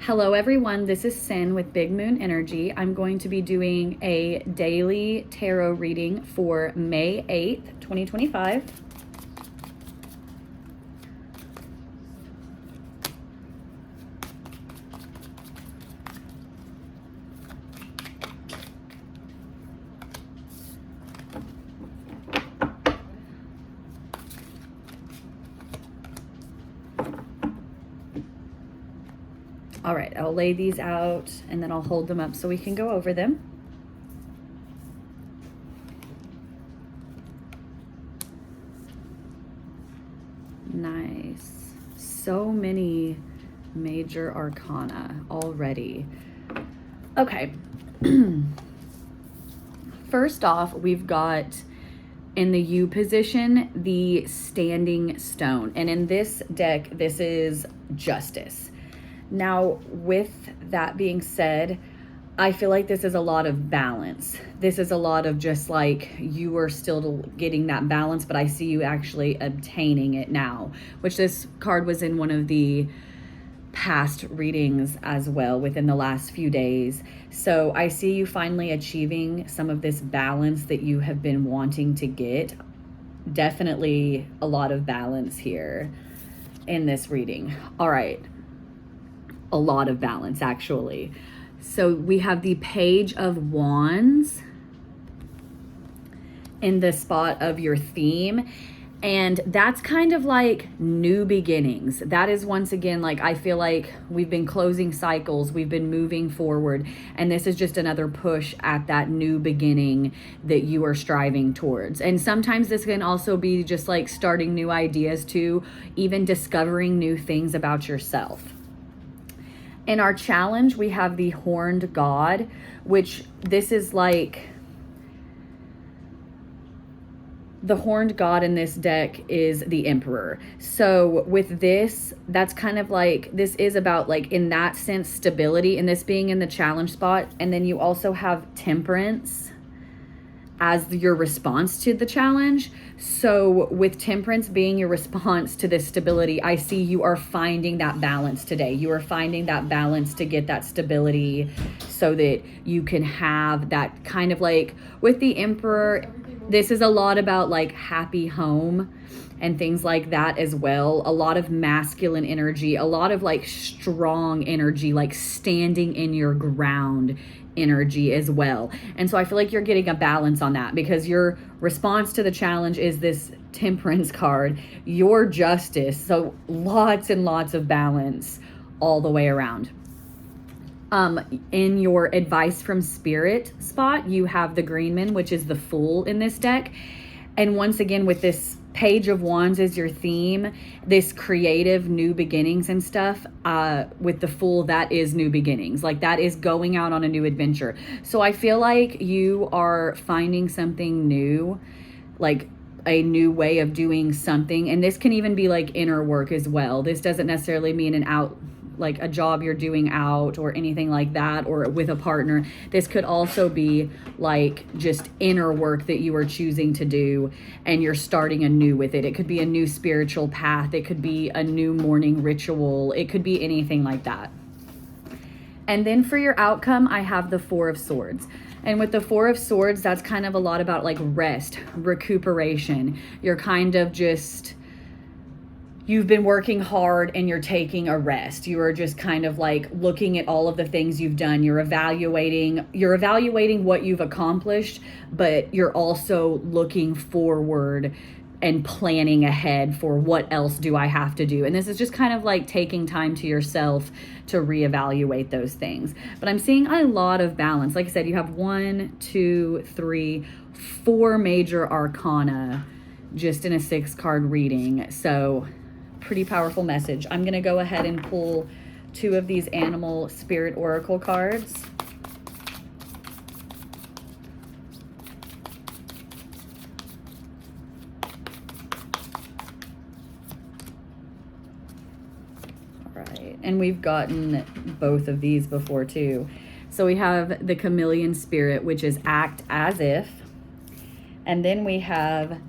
Hello everyone, this is Sin with Big Moon Energy. I'm going to be doing a daily tarot reading for May 8th, 2025. All right, I'll lay these out and then I'll hold them up so we can go over them. Nice. So many major arcana already. Okay. First off, we've got in the U position, the standing stone. And in this deck, this is justice. Now, with that being said, I feel like this is a lot of balance. This is a lot of just like you are still getting that balance, but I see you actually obtaining it now, which this card was in one of the past readings as well within the last few days. So I see you finally achieving some of this balance that you have been wanting to get. Definitely a lot of balance here in this reading. All right. A lot of balance, actually. So we have the Page of Wands in the spot of your theme. And that's kind of like new beginnings. That is once again, like, I feel like we've been closing cycles, we've been moving forward, and this is just another push at that new beginning that you are striving towards. And sometimes this can also be just like starting new ideas too, even discovering new things about yourself. In our challenge, we have the Horned God, which this is like the Horned God in this deck is the Emperor. So with this, that's kind of like, this is about like in that sense, stability, and this being in the challenge spot. And then you also have Temperance as your response to the challenge. So with Temperance being your response to this stability, I see you are finding that balance today. You are finding that balance to get that stability so that you can have that kind of like with the Emperor, this is a lot about like happy home and things like that as well. A lot of masculine energy, a lot of like strong energy, like standing in your ground energy as well. And so I feel like you're getting a balance on that because your response to the challenge is this Temperance card, your Justice. So lots and lots of balance all the way around. In your Advice from Spirit spot, you have the Greenman, which is the Fool in this deck. And once again, with this Page of Wands as your theme, this creative new beginnings and stuff, with the Fool, that is new beginnings. Like that is going out on a new adventure. So I feel like you are finding something new, like a new way of doing something. And this can even be like inner work as well. This doesn't necessarily mean an out, like a job you're doing out or anything like that, or with a partner. This could also be like just inner work that you are choosing to do and you're starting anew with it. It could be a new spiritual path. It could be a new morning ritual. It could be anything like that. And then for your outcome, I have the Four of Swords. And with the Four of Swords, that's kind of a lot about like rest, recuperation. You're kind of just, you've been working hard and you're taking a rest. You are just kind of like looking at all of the things you've done. You're evaluating what you've accomplished, but you're also looking forward and planning ahead for what else do I have to do. And this is just kind of like taking time to yourself to reevaluate those things. But I'm seeing a lot of balance. Like I said, you have 1, 2, 3, 4 major arcana just in a 6-card reading. So pretty powerful message. I'm going to go ahead and pull 2 of these Animal Spirit Oracle cards. All right. And we've gotten both of these before too. So we have the Chameleon Spirit, which is Act As If. And then we have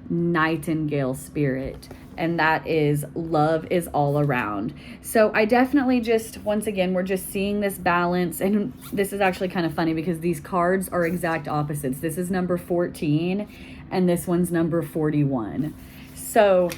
Nightingale Spirit. and that is love is all around. So I definitely just, once again, we're just seeing this balance. And this is actually kind of funny because these cards are exact opposites. This is number 14 and this one's number 41. So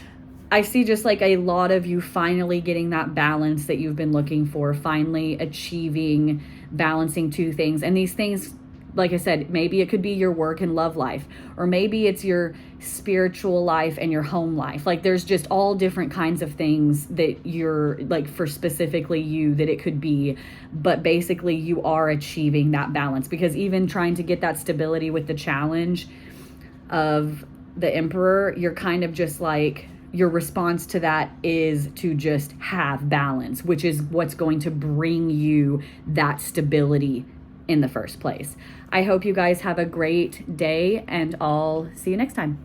I see just like a lot of you finally getting that balance that you've been looking for, finally achieving balancing two things. And these things, like I said, maybe it could be your work and love life, or maybe it's your spiritual life and your home life. Like there's just all different kinds of things that you're like, for specifically you, that it could be. But basically you are achieving that balance, because even trying to get that stability with the challenge of the Emperor, you're kind of just like, your response to that is to just have balance, which is what's going to bring you that stability in the first place. I hope you guys have a great day, and I'll see you next time.